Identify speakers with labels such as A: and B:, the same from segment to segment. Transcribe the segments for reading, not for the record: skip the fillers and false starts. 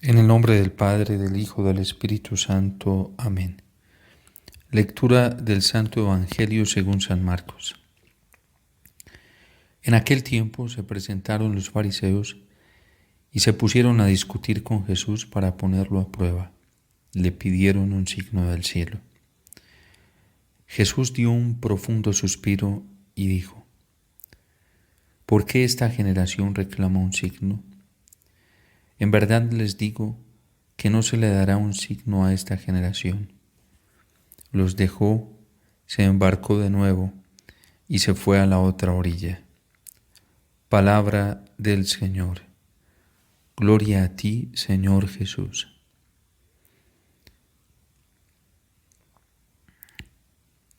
A: En el nombre del Padre, del Hijo, del Espíritu Santo. Amén. Lectura del Santo Evangelio según San Marcos. En aquel tiempo se presentaron los fariseos y se pusieron a discutir con Jesús para ponerlo a prueba. Le pidieron un signo del cielo. Jesús dio un profundo suspiro y dijo: ¿Por qué esta generación reclama un signo? En verdad les digo que no se le dará un signo a esta generación. Los dejó, se embarcó de nuevo y se fue a la otra orilla. Palabra del Señor. Gloria a ti, Señor Jesús.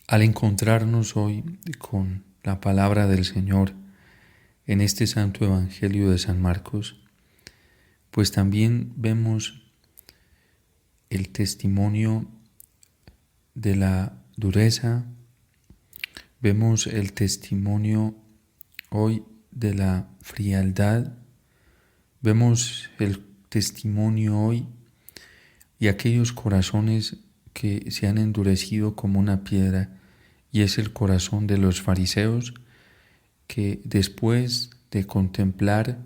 A: Al encontrarnos hoy con la palabra del Señor en este Santo Evangelio de San Marcos, pues también vemos el testimonio de la dureza, vemos el testimonio hoy de la frialdad, vemos el testimonio hoy y aquellos corazones que se han endurecido como una piedra, y es el corazón de los fariseos que después de contemplar,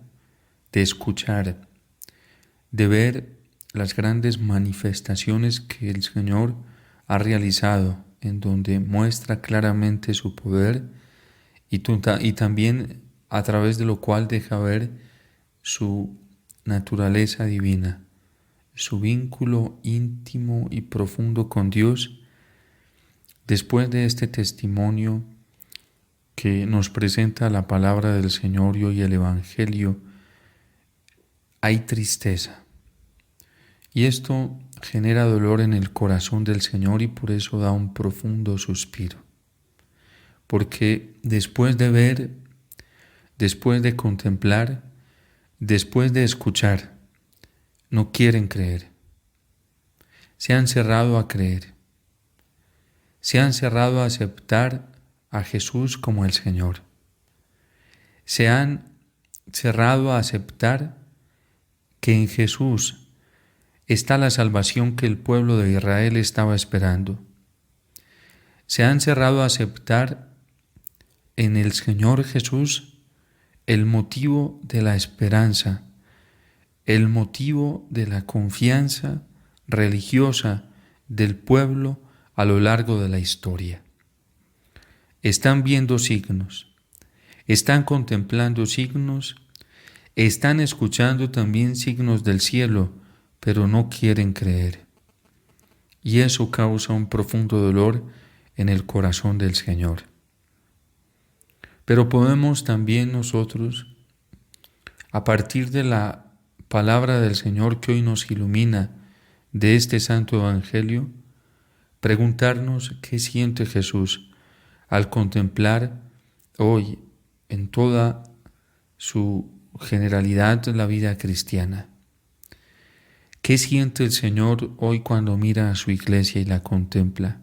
A: de escuchar, de ver las grandes manifestaciones que el Señor ha realizado, en donde muestra claramente su poder y también a través de lo cual deja ver su naturaleza divina, su vínculo íntimo y profundo con Dios. Después de este testimonio que nos presenta la palabra del Señor y hoy el Evangelio, hay tristeza. Y esto genera dolor en el corazón del Señor y por eso da un profundo suspiro. Porque después de ver, después de contemplar, después de escuchar, no quieren creer. Se han cerrado a creer. Se han cerrado a aceptar a Jesús como el Señor. Se han cerrado a aceptar que en Jesús está la salvación que el pueblo de Israel estaba esperando. Se han cerrado a aceptar en el Señor Jesús el motivo de la esperanza, el motivo de la confianza religiosa del pueblo a lo largo de la historia. Están viendo signos, están contemplando signos, están escuchando también signos del cielo, pero no quieren creer. Y eso causa un profundo dolor en el corazón del Señor. Pero podemos también nosotros, a partir de la palabra del Señor que hoy nos ilumina de este Santo Evangelio, preguntarnos qué siente Jesús al contemplar hoy en toda su generalidad la vida cristiana. ¿Qué siente el Señor hoy cuando mira a su iglesia y la contempla?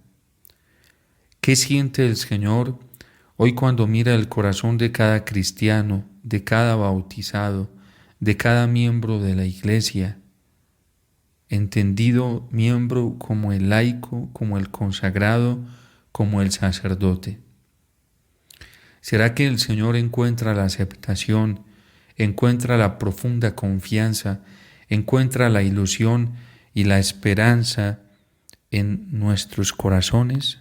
A: ¿Qué siente el Señor hoy cuando mira el corazón de cada cristiano, de cada bautizado, de cada miembro de la iglesia? Entendido miembro como el laico, como el consagrado, como el sacerdote. ¿Será que el Señor encuentra la aceptación, encuentra la profunda confianza, encuentra la ilusión y la esperanza en nuestros corazones?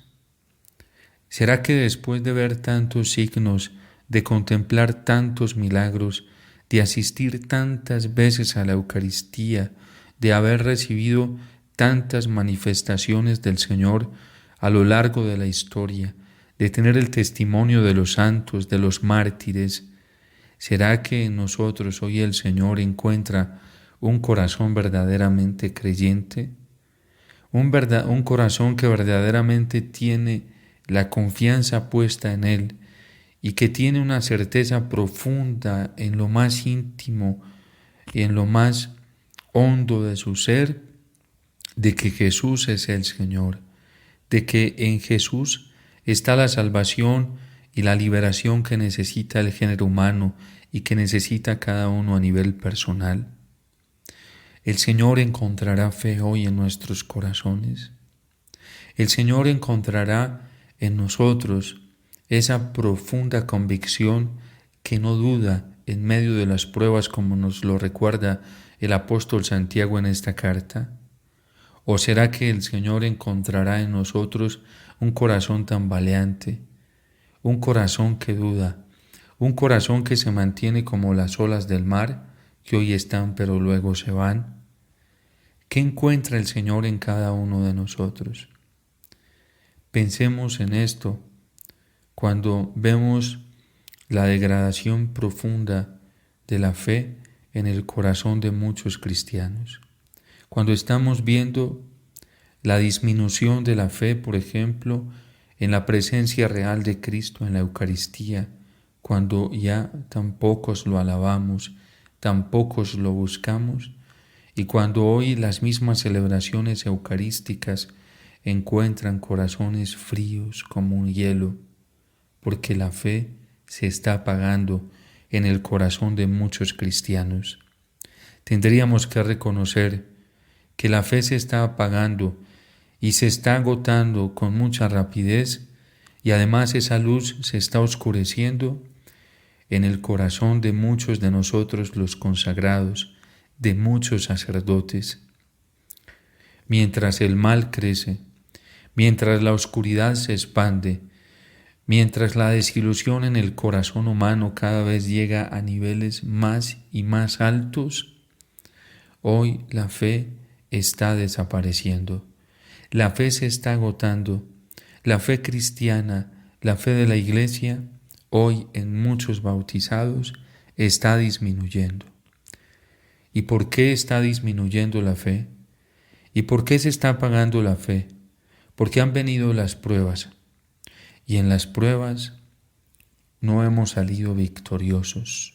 A: ¿Será que después de ver tantos signos, de contemplar tantos milagros, de asistir tantas veces a la Eucaristía, de haber recibido tantas manifestaciones del Señor a lo largo de la historia, de tener el testimonio de los santos, de los mártires, será que en nosotros hoy el Señor encuentra un corazón verdaderamente creyente? Un corazón que verdaderamente tiene la confianza puesta en Él y que tiene una certeza profunda en lo más íntimo y en lo más hondo de su ser, de que Jesús es el Señor, de que en Jesús está la salvación y la liberación que necesita el género humano y que necesita cada uno a nivel personal. El Señor encontrará fe hoy en nuestros corazones. El Señor encontrará en nosotros esa profunda convicción que no duda en medio de las pruebas, como nos lo recuerda el apóstol Santiago en esta carta. ¿O será que el Señor encontrará en nosotros un corazón tambaleante, un corazón que duda, un corazón que se mantiene como las olas del mar, que hoy están pero luego se van? ¿Qué encuentra el Señor en cada uno de nosotros? Pensemos en esto cuando vemos la degradación profunda de la fe en el corazón de muchos cristianos. Cuando estamos viendo la disminución de la fe, por ejemplo, en la presencia real de Cristo en la Eucaristía, cuando ya tan pocos lo alabamos, tan pocos lo buscamos, y cuando hoy las mismas celebraciones eucarísticas encuentran corazones fríos como un hielo, porque la fe se está apagando en el corazón de muchos cristianos. Tendríamos que reconocer que la fe se está apagando y se está agotando con mucha rapidez, y además esa luz se está oscureciendo en el corazón de muchos de nosotros los consagrados, de muchos sacerdotes. Mientras el mal crece, mientras la oscuridad se expande, mientras la desilusión en el corazón humano cada vez llega a niveles más y más altos, hoy la fe está desapareciendo. La fe se está agotando. La fe cristiana, la fe de la Iglesia, hoy en muchos bautizados está disminuyendo. ¿Y por qué está disminuyendo la fe? ¿Y por qué se está apagando la fe? Porque han venido las pruebas, y en las pruebas no hemos salido victoriosos.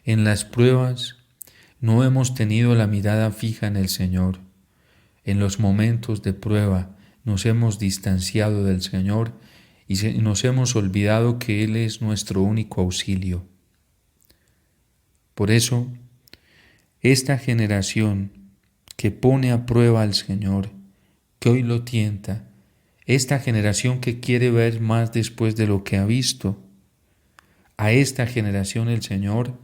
A: En las pruebas no hemos tenido la mirada fija en el Señor. En los momentos de prueba nos hemos distanciado del Señor y nos hemos olvidado que Él es nuestro único auxilio. Por eso, esta generación que pone a prueba al Señor, que hoy lo tienta, esta generación que quiere ver más después de lo que ha visto, a esta generación el Señor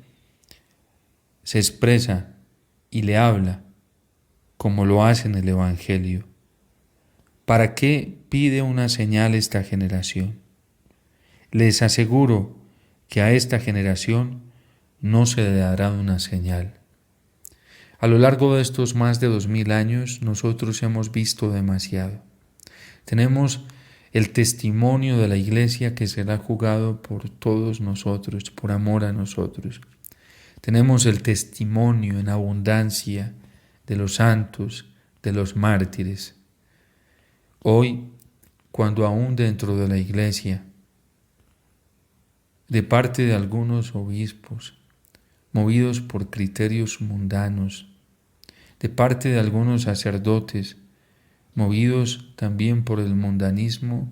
A: se expresa y le habla como lo hace en el Evangelio. ¿Para qué pide una señal esta generación? Les aseguro que a esta generación no se le dará una señal. A lo largo de estos más de 2000 años nosotros hemos visto demasiado. Tenemos el testimonio de la Iglesia que será jugado por todos nosotros, por amor a nosotros. Tenemos el testimonio en abundancia de los santos, de los mártires. Hoy, cuando aún dentro de la Iglesia, de parte de algunos obispos, movidos por criterios mundanos, de parte de algunos sacerdotes, movidos también por el mundanismo,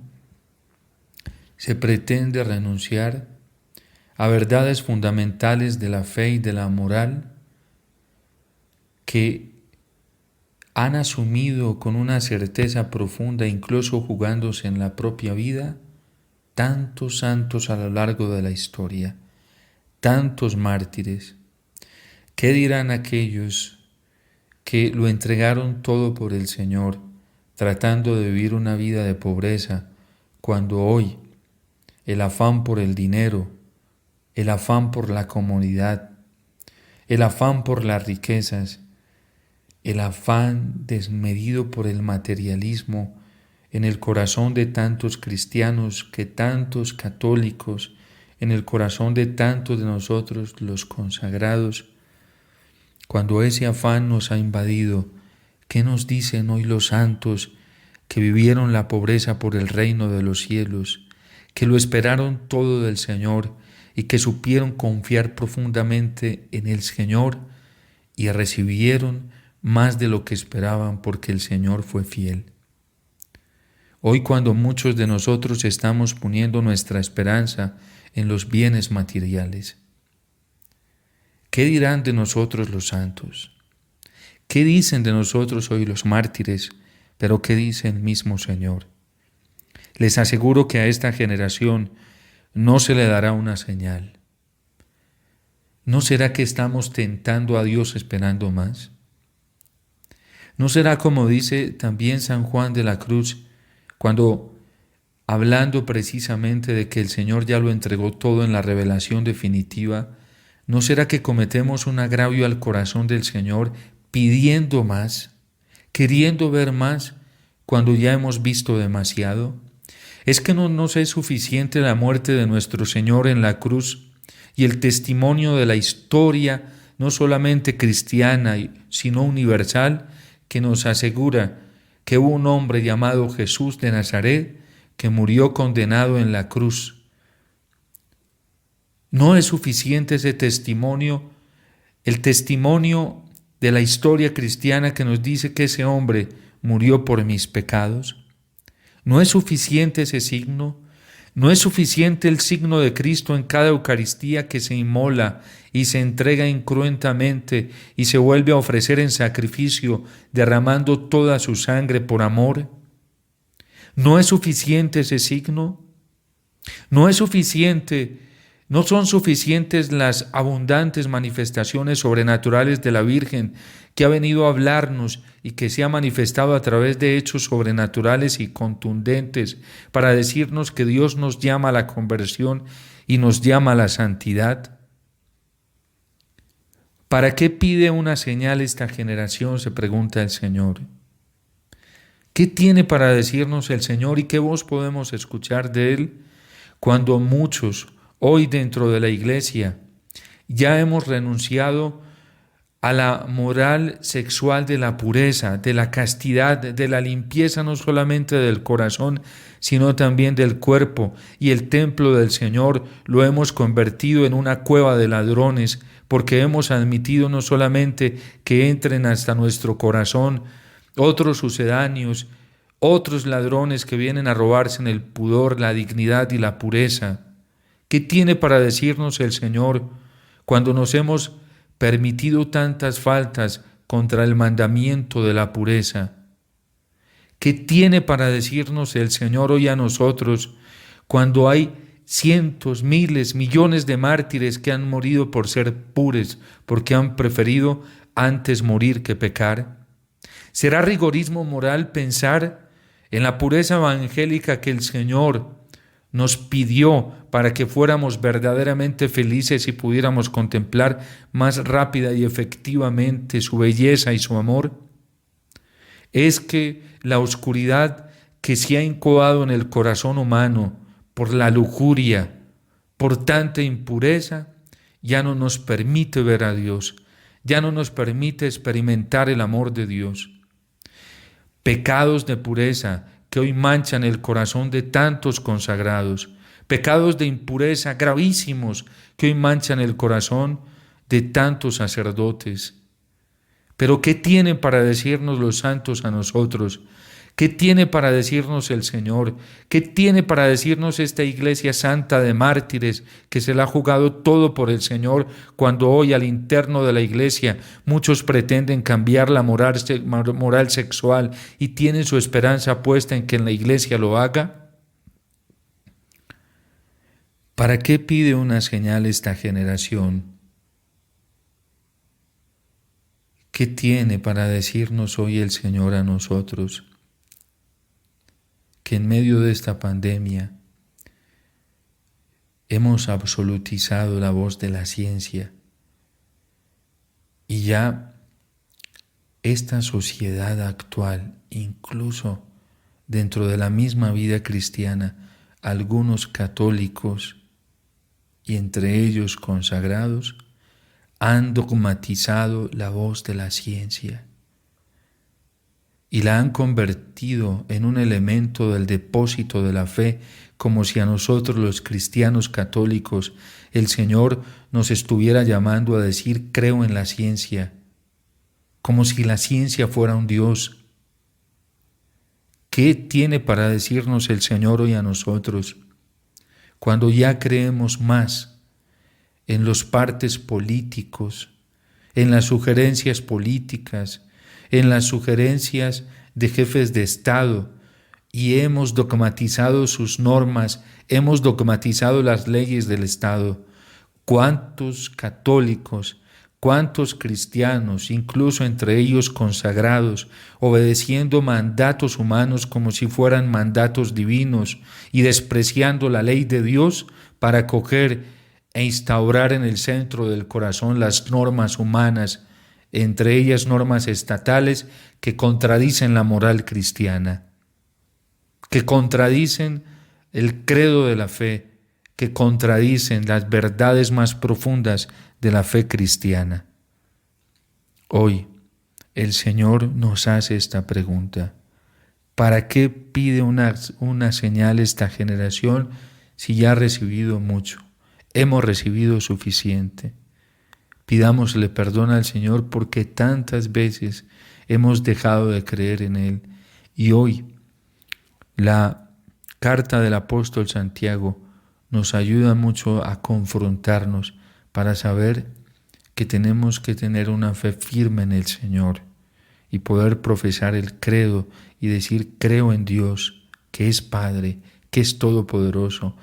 A: se pretende renunciar a verdades fundamentales de la fe y de la moral que han asumido con una certeza profunda, incluso jugándose en la propia vida, tantos santos a lo largo de la historia, tantos mártires. ¿Qué dirán aquellos que lo entregaron todo por el Señor, tratando de vivir una vida de pobreza, cuando hoy el afán por el dinero, el afán por la comodidad, el afán por las riquezas, el afán desmedido por el materialismo en el corazón de tantos cristianos, que tantos católicos, en el corazón de tantos de nosotros los consagrados? Cuando ese afán nos ha invadido, ¿qué nos dicen hoy los santos que vivieron la pobreza por el reino de los cielos, que lo esperaron todo del Señor y que supieron confiar profundamente en el Señor y recibieron más de lo que esperaban porque el Señor fue fiel? Hoy, cuando muchos de nosotros estamos poniendo nuestra esperanza en los bienes materiales, ¿qué dirán de nosotros los santos? ¿Qué dicen de nosotros hoy los mártires? Pero ¿qué dice el mismo Señor? Les aseguro que a esta generación no se le dará una señal. ¿No será que estamos tentando a Dios esperando más? ¿No será como dice también San Juan de la Cruz, cuando hablando precisamente de que el Señor ya lo entregó todo en la revelación definitiva, ¿no será que cometemos un agravio al corazón del Señor pidiendo más, queriendo ver más cuando ya hemos visto demasiado? ¿Es que no nos es suficiente la muerte de nuestro Señor en la cruz y el testimonio de la historia, no solamente cristiana, sino universal, que nos asegura que hubo un hombre llamado Jesús de Nazaret que murió condenado en la cruz? ¿No es suficiente ese testimonio, el testimonio de la historia cristiana que nos dice que ese hombre murió por mis pecados? ¿No es suficiente ese signo? ¿No es suficiente el signo de Cristo en cada Eucaristía que se inmola y se entrega incruentamente y se vuelve a ofrecer en sacrificio, derramando toda su sangre por amor? ¿No es suficiente ese signo? ¿No es suficiente? ¿No son suficientes las abundantes manifestaciones sobrenaturales de la Virgen que ha venido a hablarnos y que se ha manifestado a través de hechos sobrenaturales y contundentes para decirnos que Dios nos llama a la conversión y nos llama a la santidad? ¿Para qué pide una señal esta generación?, se pregunta el Señor. ¿Qué tiene para decirnos el Señor y qué voz podemos escuchar de Él cuando muchos hoy dentro de la iglesia ya hemos renunciado a la moral sexual de la pureza, de la castidad, de la limpieza no solamente del corazón, sino también del cuerpo, y el templo del Señor lo hemos convertido en una cueva de ladrones, porque hemos admitido no solamente que entren hasta nuestro corazón otros sucedáneos, otros ladrones que vienen a robarse en el pudor, la dignidad y la pureza? ¿Qué tiene para decirnos el Señor cuando nos hemos permitido tantas faltas contra el mandamiento de la pureza? ¿Qué tiene para decirnos el Señor hoy a nosotros cuando hay cientos, miles, millones de mártires que han morido por ser puros, porque han preferido antes morir que pecar? ¿Será rigorismo moral pensar en la pureza evangélica que el Señor nos pidió para que fuéramos verdaderamente felices y pudiéramos contemplar más rápida y efectivamente su belleza y su amor? Es que la oscuridad que se ha incubado en el corazón humano por la lujuria, por tanta impureza, ya no nos permite ver a Dios, ya no nos permite experimentar el amor de Dios. Pecados de pureza que hoy manchan el corazón de tantos consagrados, pecados de impureza gravísimos que hoy manchan el corazón de tantos sacerdotes. Pero ¿qué tienen para decirnos los santos a nosotros? ¿Qué tiene para decirnos el Señor? ¿Qué tiene para decirnos esta iglesia santa de mártires que se la ha jugado todo por el Señor, cuando hoy al interno de la iglesia muchos pretenden cambiar la moral sexual y tienen su esperanza puesta en que en la iglesia lo haga? ¿Para qué pide una señal esta generación? ¿Qué tiene para decirnos hoy el Señor a nosotros? Que en medio de esta pandemia hemos absolutizado la voz de la ciencia y ya esta sociedad actual, incluso dentro de la misma vida cristiana, algunos católicos y entre ellos consagrados han dogmatizado la voz de la ciencia y la han convertido en un elemento del depósito de la fe, como si a nosotros los cristianos católicos el Señor nos estuviera llamando a decir creo en la ciencia, como si la ciencia fuera un Dios. ¿Qué tiene para decirnos el Señor hoy a nosotros cuando ya creemos más en los partes políticos, en las sugerencias políticas, en las sugerencias de jefes de Estado y hemos dogmatizado sus normas, hemos dogmatizado las leyes del Estado. ¿Cuántos católicos, cuántos cristianos, incluso entre ellos consagrados, obedeciendo mandatos humanos como si fueran mandatos divinos y despreciando la ley de Dios para coger e instaurar en el centro del corazón las normas humanas, entre ellas normas estatales que contradicen la moral cristiana, que contradicen el credo de la fe, que contradicen las verdades más profundas de la fe cristiana? Hoy el Señor nos hace esta pregunta: ¿para qué pide una señal esta generación si ya ha recibido mucho? Hemos recibido suficiente. Pidámosle perdón al Señor porque tantas veces hemos dejado de creer en Él. Y hoy la carta del apóstol Santiago nos ayuda mucho a confrontarnos para saber que tenemos que tener una fe firme en el Señor y poder profesar el credo y decir: creo en Dios, que es Padre, que es Todopoderoso,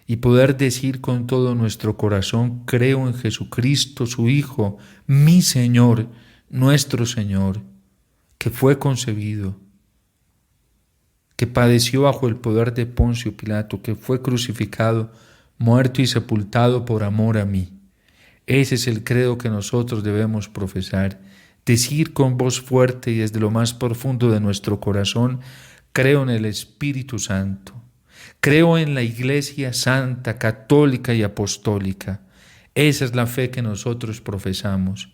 A: y poder decir con todo nuestro corazón: creo en Jesucristo, su Hijo, mi Señor, nuestro Señor, que fue concebido, que padeció bajo el poder de Poncio Pilato, que fue crucificado, muerto y sepultado por amor a mí. Ese es el credo que nosotros debemos profesar, decir con voz fuerte y desde lo más profundo de nuestro corazón: creo en el Espíritu Santo, creo en la Iglesia Santa, Católica y Apostólica. Esa es la fe que nosotros profesamos.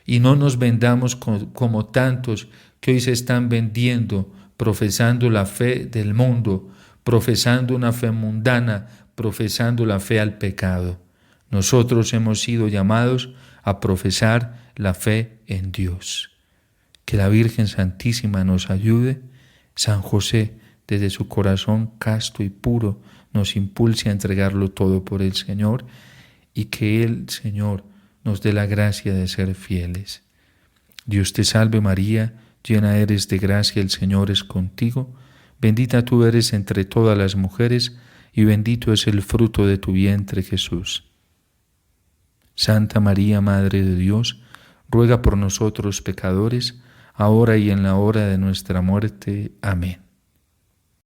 A: Y no nos vendamos como tantos que hoy se están vendiendo, profesando la fe del mundo, profesando una fe mundana, profesando la fe al pecado. Nosotros hemos sido llamados a profesar la fe en Dios. Que la Virgen Santísima nos ayude. San José, desde su corazón casto y puro, nos impulse a entregarlo todo por el Señor, y que el Señor nos dé la gracia de ser fieles. Dios te salve María, llena eres de gracia, el Señor es contigo. Bendita tú eres entre todas las mujeres, y bendito es el fruto de tu vientre, Jesús. Santa María, Madre de Dios, ruega por nosotros pecadores, ahora y en la hora de nuestra muerte. Amén.